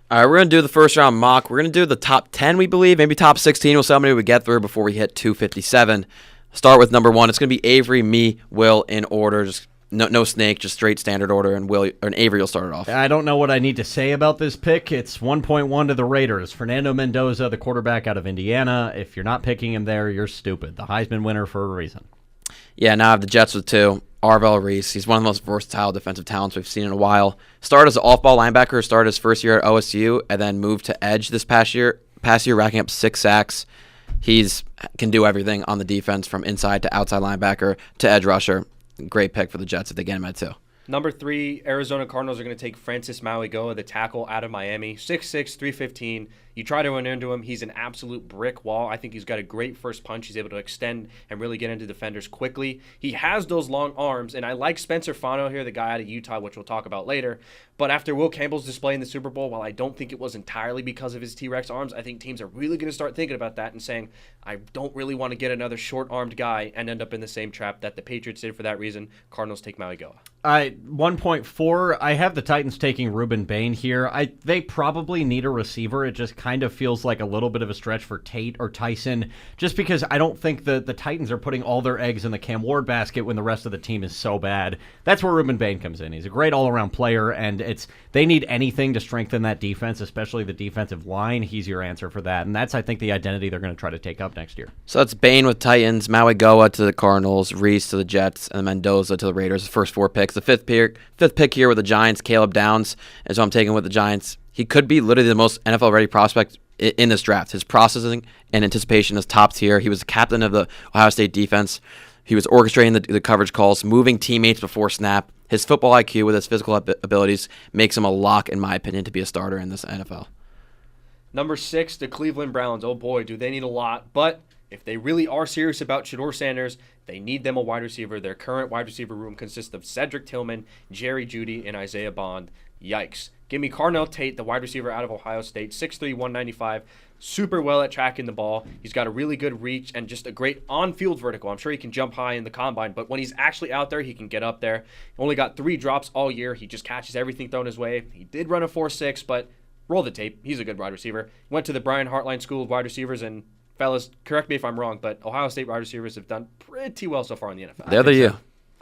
All right, we're going to do the first round mock. We're going to do the top 10, we believe. Maybe top 16. We'll see how many we get through before we hit 257. Start with number 1. It's going to be Avery, me, Will in order. Just no snake, just straight standard order. And Avery will start it off. I don't know what I need to say about this pick. It's 1.1 to the Raiders. Fernando Mendoza, the quarterback out of Indiana. If you're not picking him there, you're stupid. The Heisman winner for a reason. Yeah, now I have the Jets with 2. Arvell Reese. He's one of the most versatile defensive talents we've seen in a while. Started as an off-ball linebacker, started his first year at OSU, and then moved to edge this past year, racking up 6 sacks. He's can do everything on the defense from inside to outside linebacker to edge rusher. Great pick for the Jets if they get him at 2. Number 3, Arizona Cardinals are going to take Francis Mauigoa, the tackle out of Miami. 6'6", 315. You try to run into him, he's an absolute brick wall. I think he's got a great first punch. He's able to extend and really get into defenders quickly. He has those long arms, and I like Spencer Fano here, the guy out of Utah, which we'll talk about later. But after Will Campbell's display in the Super Bowl, while I don't think it was entirely because of his T-Rex arms, I think teams are really going to start thinking about that and saying, I don't really want to get another short-armed guy and end up in the same trap that the Patriots did for that reason. Cardinals take Mauigoa. 1.4, I have the Titans taking Ruben Bain here. They probably need a receiver. It just kind of feels like a little bit of a stretch for Tate or Tyson, just because I don't think the Titans are putting all their eggs in the Cam Ward basket when the rest of the team is so bad. That's where Ruben Bain comes in. He's a great all-around player, and they need anything to strengthen that defense, especially the defensive line. He's your answer for that, and that's, I think, the identity they're going to try to take up next year. So that's Bain with Titans, Mauigoa to the Cardinals, Reese to the Jets, and Mendoza to the Raiders. The first 4 picks. The fifth pick here with the Giants, Caleb Downs, is who I'm taking with the Giants. He could be literally the most NFL-ready prospect in this draft. His processing and anticipation is top tier. He was the captain of the Ohio State defense. He was orchestrating the coverage calls, moving teammates before snap. His football IQ with his physical abilities makes him a lock, in my opinion, to be a starter in this NFL. Number 6, the Cleveland Browns. Oh boy, do they need a lot. But if they really are serious about Shedeur Sanders, they need them a wide receiver. Their current wide receiver room consists of Cedric Tillman, Jerry Jeudy, and Isaiah Bond. Yikes. Give me Carnell Tate, the wide receiver out of Ohio State, 6'3", 195, super well at tracking the ball. He's got a really good reach and just a great on-field vertical. I'm sure he can jump high in the combine, but when he's actually out there, he can get up there. Only got 3 drops all year. He just catches everything thrown his way. He did run a 4.6, but roll the tape. He's a good wide receiver. Went to the Brian Hartline School of Wide Receivers, and fellas, correct me if I'm wrong, but Ohio State wide receivers have done pretty well so far in the NFL. They're the you.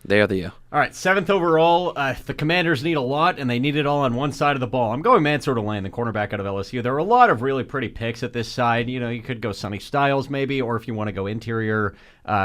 They are the you. All right, 7th overall. The Commanders need a lot, and they need it all on one side of the ball. I'm going Mansour Delane, the cornerback out of LSU. There are a lot of really pretty picks at this side. You know, you could go Sonny Styles maybe, or if you want to go interior,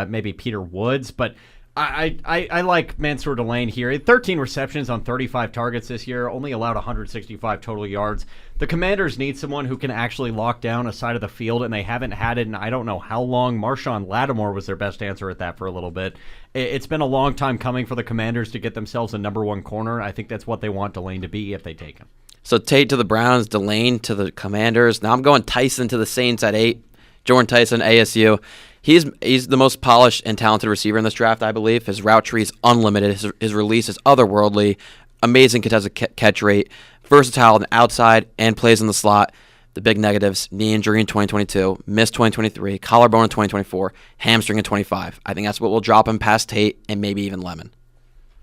maybe Peter Woods. But I like Mansour Delane here. 13 receptions on 35 targets this year, only allowed 165 total yards. The Commanders need someone who can actually lock down a side of the field, and they haven't had it in I don't know how long. Marshawn Lattimore was their best answer at that for a little bit. It's been a long time coming for the Commanders to get themselves a number 1 corner. I think that's what they want Delane to be if they take him. So Tate to the Browns, Delane to the Commanders. Now I'm going Tyson to the Saints at 8. Jordan Tyson, ASU. He's the most polished and talented receiver in this draft, I believe. His route tree is unlimited. His release is otherworldly. Amazing contested catch rate. Versatile on the outside and plays in the slot. The big negatives: knee injury in 2022, missed 2023, collarbone in 2024, hamstring in 25. I think that's what will drop him past Tate and maybe even Lemon.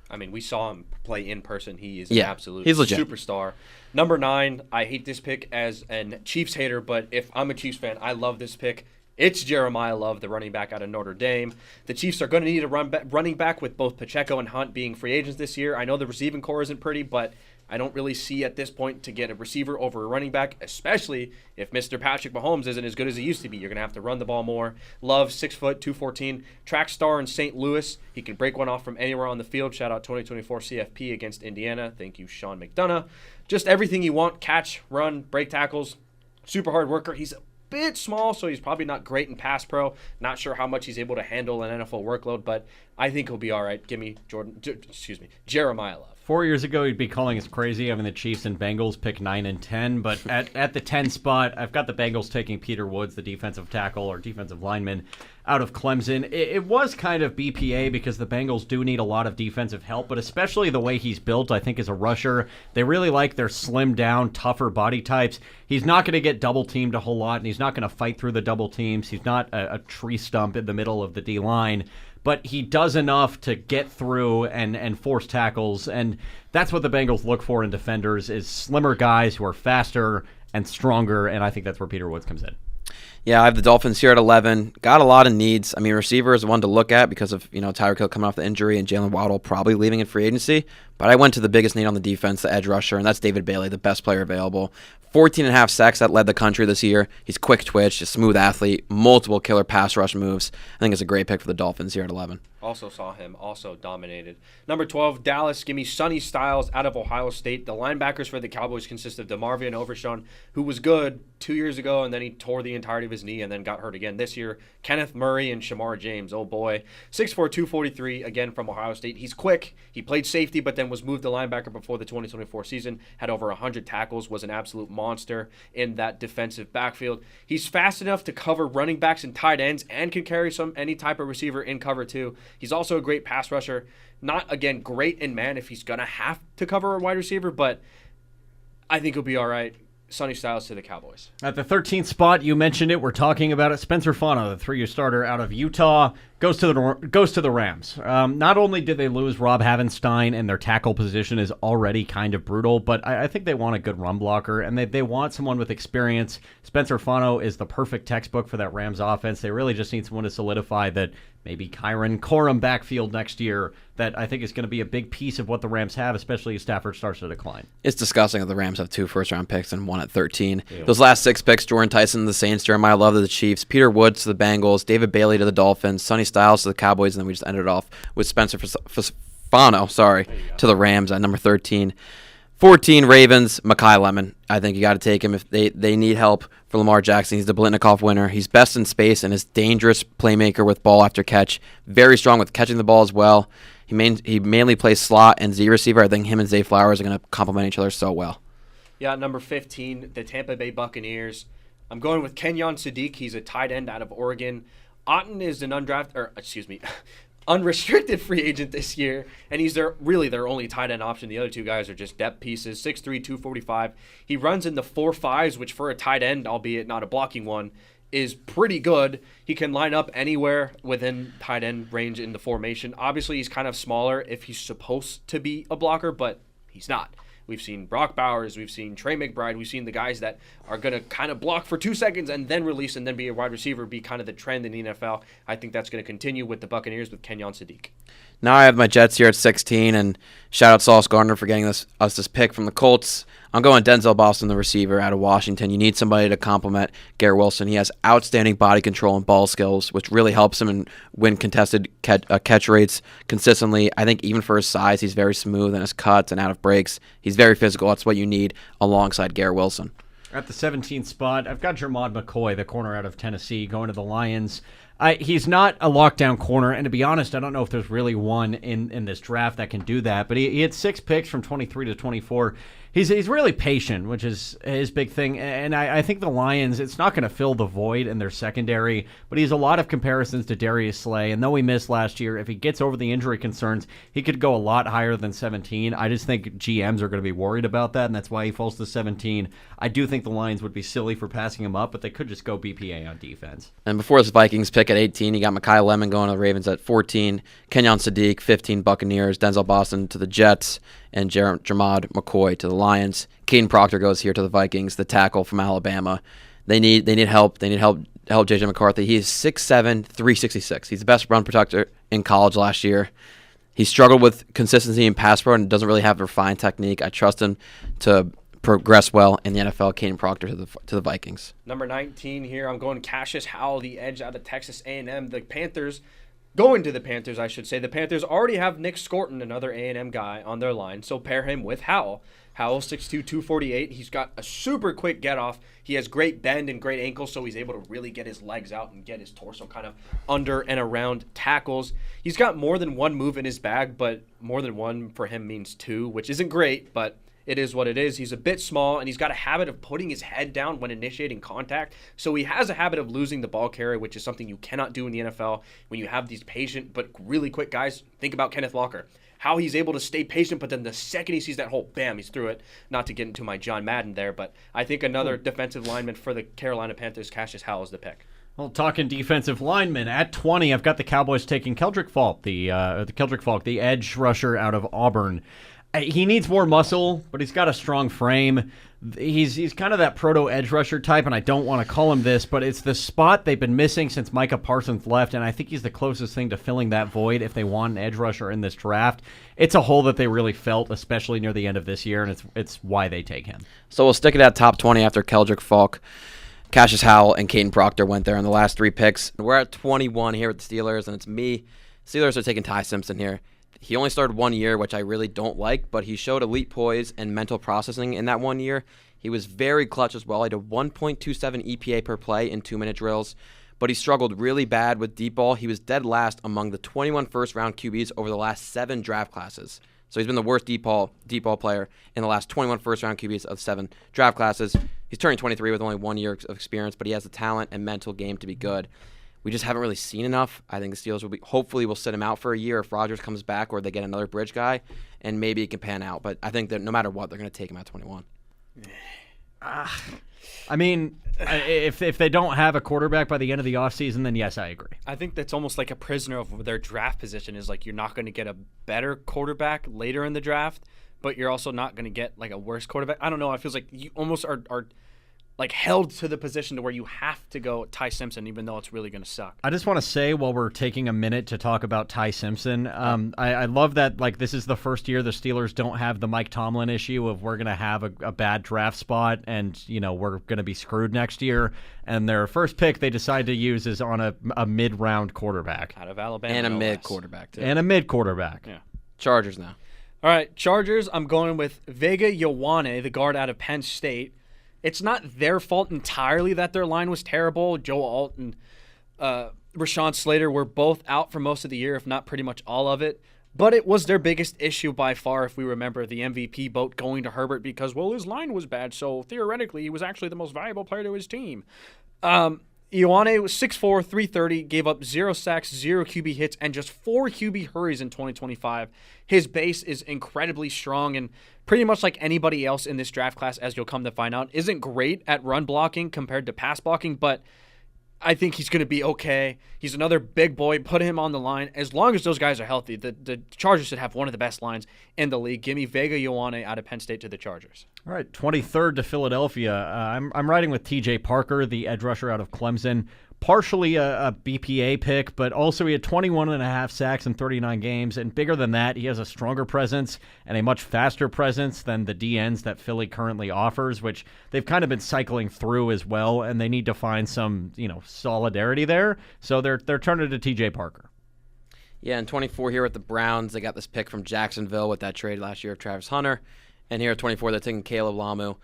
I mean, we saw him play in person. He is an absolute he's legit. Superstar. Number 9, I hate this pick as a Chiefs hater, but if I'm a Chiefs fan, I love this pick. It's Jeremiah Love, the running back out of Notre Dame. The Chiefs are going to need a running back with both Pacheco and Hunt being free agents this year. I know the receiving core isn't pretty, but I don't really see at this point to get a receiver over a running back, especially if Mr. Patrick Mahomes isn't as good as he used to be. You're going to have to run the ball more. Love, 6 foot, 214, track star in St. Louis. He can break one off from anywhere on the field. Shout out 2024 CFP against Indiana. Thank you, Sean McDonough. Just everything you want: catch, run, break tackles. Super hard worker. He's a bit small, so he's probably not great in pass pro. Not sure how much he's able to handle an NFL workload, but I think he'll be all right. Give me Jeremiah Love. 4 years ago, he'd be calling us crazy having the Chiefs and Bengals pick 9 and 10, but at the 10 spot, I've got the Bengals taking Peter Woods, the defensive tackle or defensive lineman out of Clemson. It was kind of BPA because the Bengals do need a lot of defensive help, but especially the way he's built, I think, as a rusher. They really like their slimmed down, tougher body types. He's not going to get double teamed a whole lot, and he's not going to fight through the double teams. He's not a tree stump in the middle of the D-line. but he does enough to get through and force tackles, and that's what the Bengals look for in defenders is slimmer guys who are faster and stronger, and I think that's where Peter Woods comes in. Yeah, I have the Dolphins here at 11. Got a lot of needs. I mean, receiver is one to look at because of, Tyreek Hill coming off the injury and Jalen Waddle probably leaving in free agency. But I went to the biggest need on the defense, the edge rusher, and that's David Bailey, the best player available. 14.5 sacks that led the country this year. He's quick twitch, a smooth athlete, multiple killer pass rush moves. I think it's a great pick for the Dolphins here at 11. Also saw him, also dominated. Number 12, Dallas. Give me Sonny Styles out of Ohio State. The linebackers for the Cowboys consist of DeMarvion Overshawn, who was good 2 years ago, and then he tore the entirety of his knee and then got hurt again this year. Kenneth Murray and Shamar James, oh boy. 6'4", 243, again from Ohio State. He's quick. He played safety, but then was moved to linebacker before the 2024 season. Had over 100 tackles, was an absolute monster in that defensive backfield. He's fast enough to cover running backs and tight ends and can carry any type of receiver in cover too. He's also a great pass rusher. Not, again, great in man if he's going to have to cover a wide receiver, but I think he'll be all right. Sonny Styles to the Cowboys. At the 13th spot, you mentioned it. We're talking about it. Spencer Fano, the 3-year starter out of Utah, goes to the Rams. Not only did they lose Rob Havenstein, and their tackle position is already kind of brutal, but I think they want a good run blocker, and they want someone with experience. Spencer Fano is the perfect textbook for that Rams offense. They really just need someone to solidify that maybe Kyron Corum backfield next year that I think is going to be a big piece of what the Rams have, especially as Stafford starts to decline. It's disgusting that the Rams have 2 first-round picks and 1 at 13. Ew. Those last 6 picks, Jordan Tyson to the Saints, Jeremiah Love to the Chiefs, Peter Woods to the Bengals, David Bailey to the Dolphins, Sonny Styles to the Cowboys, and then we just ended off with Spencer Fano, to the Rams at number 13. 14, Ravens, Mekhi Lemon. I think you got to take him if they need help for Lamar Jackson. He's the Blitnikoff winner. He's best in space and is dangerous playmaker with ball after catch. Very strong with catching the ball as well. He mainly plays slot and Z receiver. I think him and Zay Flowers are going to complement each other so well. Yeah, number 15, the Tampa Bay Buccaneers. I'm going with Kenyon Sadiq. He's a tight end out of Oregon. Otten is an unrestricted free agent this year, and he's their only tight end option. The other 2 guys are just depth pieces. 6'3", 245. He runs in the 4.5s, which for a tight end, albeit not a blocking one, is pretty good. He can line up anywhere within tight end range in the formation. Obviously, he's kind of smaller if he's supposed to be a blocker, but he's not. We've seen Brock Bowers. We've seen Trey McBride. We've seen the guys that are going to kind of block for 2 seconds and then release and then be a wide receiver be kind of the trend in the NFL. I think that's going to continue with the Buccaneers with Kenyon Sadiq. Now I have my Jets here at 16, and shout out Sauce Gardner for getting us this pick from the Colts. I'm going Denzel Boston, the receiver out of Washington. You need somebody to complement Garrett Wilson. He has outstanding body control and ball skills, which really helps him win contested catch rates consistently. I think even for his size, he's very smooth in his cuts and out of breaks. He's very physical. That's what you need alongside Garrett Wilson. At the 17th spot, I've got Jermod McCoy, the corner out of Tennessee, going to the Lions. He's not a lockdown corner, and to be honest, I don't know if there's really one in this draft that can do that, but he had 6 picks from 23 to 24. He's really patient, which is his big thing, and I think the Lions, it's not going to fill the void in their secondary, but he has a lot of comparisons to Darius Slay, and though he missed last year, if he gets over the injury concerns, he could go a lot higher than 17. I just think GMs are going to be worried about that, and that's why he falls to 17. I do think the Lions would be silly for passing him up, but they could just go BPA on defense. And before his Vikings pick at 18, you got Mekhi Lemon going to the Ravens at 14, Kenyon Sadiq, 15, Buccaneers, Denzel Boston to the Jets, and Jermod McCoy to the Lions. Caden Proctor goes here to the Vikings, the tackle from Alabama. They need help. They need help J.J. McCarthy. He is 6'7", 366. He's the best run protector in college last year. He struggled with consistency in pass pro and doesn't really have a refined technique. I trust him to progress well in the NFL. Caden Proctor to the Vikings. Number 19 here, I'm going Cassius Howell, the edge out of Texas A&M. The Panthers, going to the Panthers, I should say. The Panthers already have Nick Scorton, another A&M guy, on their line, so pair him with Howell. Howell, 6'2", 248. He's got a super quick get-off. He has great bend and great ankle, so he's able to really get his legs out and get his torso kind of under and around tackles. He's got more than one move in his bag, but more than one for him means 2, which isn't great, but it is what it is. He's a bit small, and he's got a habit of putting his head down when initiating contact. So he has a habit of losing the ball carrier, which is something you cannot do in the NFL when you have these patient but really quick guys. Think about Kenneth Walker. How he's able to stay patient, but then the second he sees that hole, bam, he's through it. Not to get into my John Madden there, but I think another defensive lineman for the Carolina Panthers, Cassius Howell, is the pick. Well, talking defensive linemen, at 20, I've got the Cowboys taking Keldrick Falk, the edge rusher out of Auburn. He needs more muscle, but he's got a strong frame. He's kind of that proto edge rusher type, and I don't want to call him this, but it's the spot they've been missing since Micah Parsons left, and I think he's the closest thing to filling that void if they want an edge rusher in this draft. It's a hole that they really felt, especially near the end of this year, and it's why they take him. So we'll stick it at top 20 after Keldrick Falk. Cassius Howell and Caden Proctor went there in the last 3 picks. We're at 21 here with the Steelers, and it's me. Steelers are taking Ty Simpson here. He only started 1 year, which I really don't like, but he showed elite poise and mental processing in that 1 year. He was very clutch as well. He had a 1.27 EPA per play in 2-minute drills, but he struggled really bad with deep ball. He was dead last among the 21 first-round QBs over the last 7 draft classes. So he's been the worst deep ball player in the last 21 first-round QBs of 7 draft classes. He's turning 23 with only 1 year of experience, but he has the talent and mental game to be good. We just haven't really seen enough. I think the Steelers hopefully will sit him out for a year if Rodgers comes back or they get another bridge guy, and maybe it can pan out. But I think that no matter what, they're going to take him at 21. I mean, if they don't have a quarterback by the end of the offseason, then yes, I agree. I think that's almost like a prisoner of their draft position is like you're not going to get a better quarterback later in the draft, but you're also not going to get like a worse quarterback. I don't know. It feels like you almost are like held to the position to where you have to go Ty Simpson, even though it's really going to suck. I just want to say while we're taking a minute to talk about Ty Simpson, I love that like this is the first year the Steelers don't have the Mike Tomlin issue of we're going to have a bad draft spot and we're going to be screwed next year. And their first pick they decide to use is on a mid-round quarterback Out of Alabama. And a no mid less. quarterback, too. And a mid quarterback. Yeah. Chargers now. All right, Chargers, I'm going with Vega Ioane, the guard out of Penn State. It's not their fault entirely that their line was terrible. Joe Alt and Rashawn Slater were both out for most of the year, if not pretty much all of it. But it was their biggest issue by far, if we remember the MVP vote going to Herbert because, well, his line was bad, so theoretically he was actually the most valuable player to his team. Ioane was 6'4", 330, gave up 0 sacks, 0 QB hits, and just 4 QB hurries in 2025. His base is incredibly strong and pretty much like anybody else in this draft class, as you'll come to find out, isn't great at run blocking compared to pass blocking, but I think he's going to be okay. He's another big boy. Put him on the line. As long as those guys are healthy, the Chargers should have one of the best lines in the league. Give me Vega Ioane out of Penn State to the Chargers. All right, 23rd to Philadelphia. I'm riding with T.J. Parker, the edge rusher out of Clemson. Partially a BPA pick, but also he had 21.5 sacks in 39 games. And bigger than that, he has a stronger presence and a much faster presence than the DNs that Philly currently offers, which they've kind of been cycling through as well. And they need to find some, solidarity there. So they're turning to T.J. Parker. Yeah, and 24 here with the Browns. They got this pick from Jacksonville with that trade last year of Travis Hunter. And here at 24, they're taking Caleb Lamu.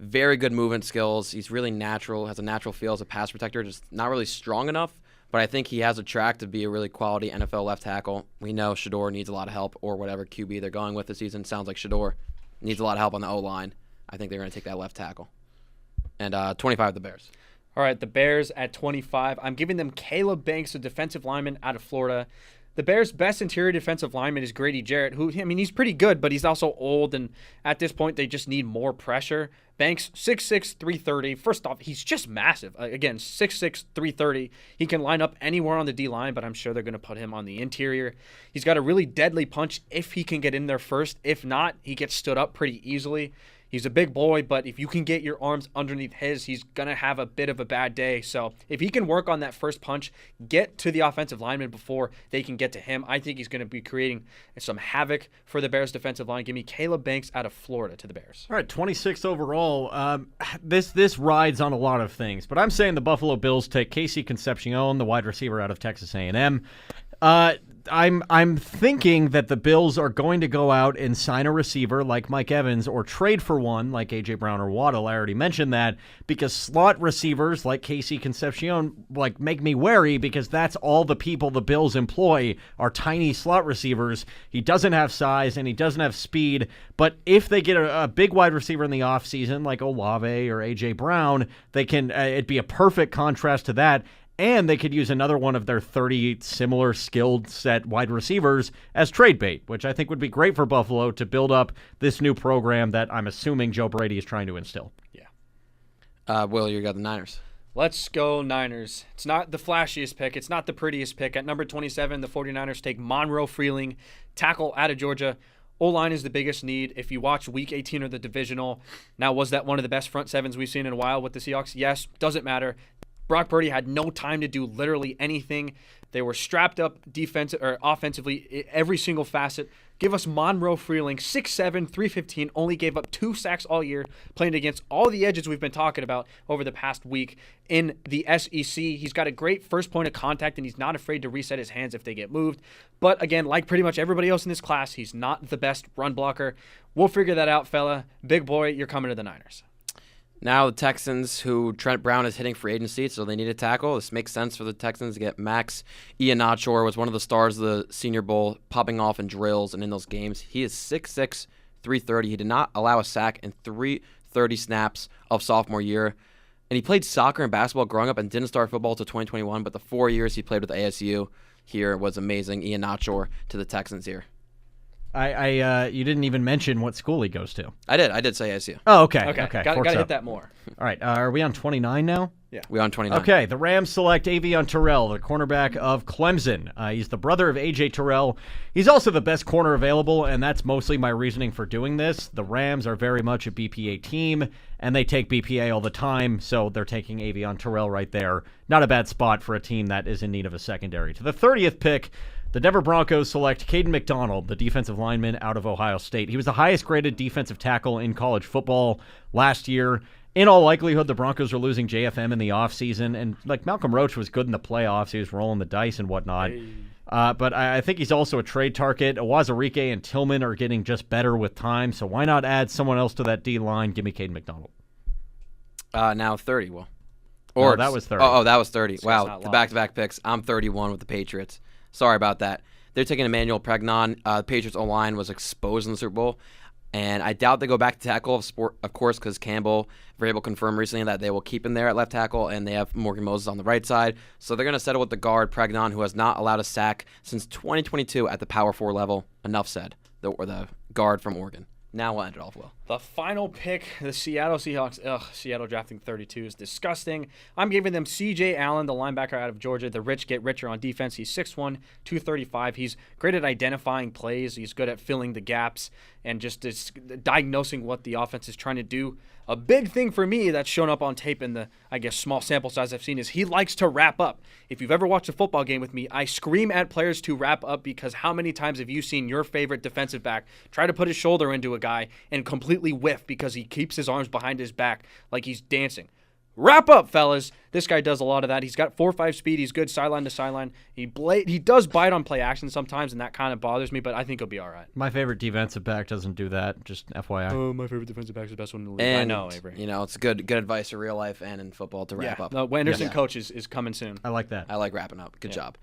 Very good movement skills. He's really natural, has a natural feel as a pass protector, just not really strong enough, but I think he has a track to be a really quality NFL left tackle. We know Shador needs a lot of help, or whatever QB they're going with this season. Sounds like Shador needs a lot of help on the O-line. I think they're going to take that left tackle. And 25, the Bears. All right, the Bears at 25. I'm giving them Caleb Banks, a defensive lineman out of Florida. The Bears' best interior defensive lineman is Grady Jarrett, who, he's pretty good, but he's also old, and at this point, they just need more pressure. Banks, 6'6", 330. First off, he's just massive. Again, 6'6", 330. He can line up anywhere on the D-line, but I'm sure they're going to put him on the interior. He's got a really deadly punch if he can get in there first. If not, he gets stood up pretty easily. He's a big boy, but if you can get your arms underneath his, he's going to have a bit of a bad day. So if he can work on that first punch, get to the offensive lineman before they can get to him, I think he's going to be creating some havoc for the Bears defensive line. Give me Caleb Banks out of Florida to the Bears. All right, 26th overall. This rides on a lot of things, but I'm saying the Buffalo Bills take Casey Concepcion, the wide receiver out of Texas A&M. I'm thinking that the Bills are going to go out and sign a receiver like Mike Evans or trade for one like A.J. Brown or Waddle. I already mentioned that because slot receivers like Casey Concepcion make me wary because that's all the people the Bills employ are tiny slot receivers. He doesn't have size and he doesn't have speed, but if they get a big wide receiver in the offseason like Olave or A.J. Brown, they can it'd be a perfect contrast to that. And they could use another one of their 30 similar skilled set wide receivers as trade bait, which I think would be great for Buffalo to build up this new program that I'm assuming Joe Brady is trying to instill. Yeah. Will, you got the Niners. Let's go Niners. It's not the flashiest pick. It's not the prettiest pick. At number 27, the 49ers take Monroe Freeling, tackle out of Georgia. O-line is the biggest need. If you watch Week 18 of the divisional, now was that one of the best front sevens we've seen in a while with the Seahawks? Yes, doesn't matter. Brock Purdy had no time to do literally anything. They were strapped up defensive or offensively, every single facet. Give us Monroe Freeling, 6'7", 315, only gave up 2 sacks all year, playing against all the edges we've been talking about over the past week in the SEC. He's got a great first point of contact, and he's not afraid to reset his hands if they get moved. But again, like pretty much everybody else in this class, he's not the best run blocker. We'll figure that out, fella. Big boy, you're coming to the Niners. Now the Texans, who Trent Brown is hitting free agency, so they need a tackle. This makes sense for the Texans to get Max Iheanacho, was one of the stars of the Senior Bowl, popping off in drills and in those games. He is 6'6", 330. He did not allow a sack in 330 snaps of sophomore year. And he played soccer and basketball growing up and didn't start football until 2021, but the 4 years he played with ASU here was amazing. Iheanacho to the Texans here. You didn't even mention what school he goes to. I did say ASU. Oh, okay. Gotta hit that more. All right, are we on 29 now? Yeah. We on 29. Okay, the Rams select Avion Terrell, the cornerback of Clemson. He's the brother of A.J. Terrell. He's also the best corner available, and that's mostly my reasoning for doing this. The Rams are very much a BPA team, and they take BPA all the time, so they're taking Avion Terrell right there. Not a bad spot for a team that is in need of a secondary. To the 30th pick, the Denver Broncos select Caden McDonald, the defensive lineman out of Ohio State. He was the highest-graded defensive tackle in college football last year. In all likelihood, the Broncos are losing JFM in the offseason, and like Malcolm Roach was good in the playoffs. He was rolling the dice and whatnot. But I think he's also a trade target. Awazarike and Tillman are getting just better with time, so why not add someone else to that D-line? Give me Caden McDonald. Now 30, Will. No, that was 30. Oh, that was 30. So wow, the back-to-back picks. I'm 31 with the Patriots. Sorry about that. They're taking Emmanuel Pregnon. The Patriots' O-line was exposed in the Super Bowl, and I doubt they go back to tackle, of course, because Campbell were able to confirm recently that they will keep him there at left tackle, and they have Morgan Moses on the right side. So they're going to settle with the guard, Pregnon, who has not allowed a sack since 2022 at the Power 4 level. Enough said. The guard from Oregon. Now we'll end it off, Will. The final pick, the Seattle Seahawks. Seattle drafting 32 is disgusting. I'm giving them C.J. Allen, the linebacker out of Georgia. The rich get richer on defense. He's 6'1", 235. He's great at identifying plays. He's good at filling the gaps and just diagnosing what the offense is trying to do. A big thing for me that's shown up on tape in the, I guess, small sample size I've seen is he likes to wrap up. If you've ever watched a football game with me, I scream at players to wrap up because how many times have you seen your favorite defensive back try to put his shoulder into a guy and completely whiff because he keeps his arms behind his back like he's dancing? Wrap up, fellas. This guy does a lot of that. He's got 4.5 speed. He's good sideline to sideline. He does bite on play action sometimes, and that kind of bothers me, but I think he'll be all right. My favorite defensive back doesn't do that, just FYI. Oh, my favorite defensive back is the best one in the league. And, I know, Avery. It's good advice for real life and in football to wrap up. The Wenderson coach is coming soon. I like that. I like wrapping up. Good job.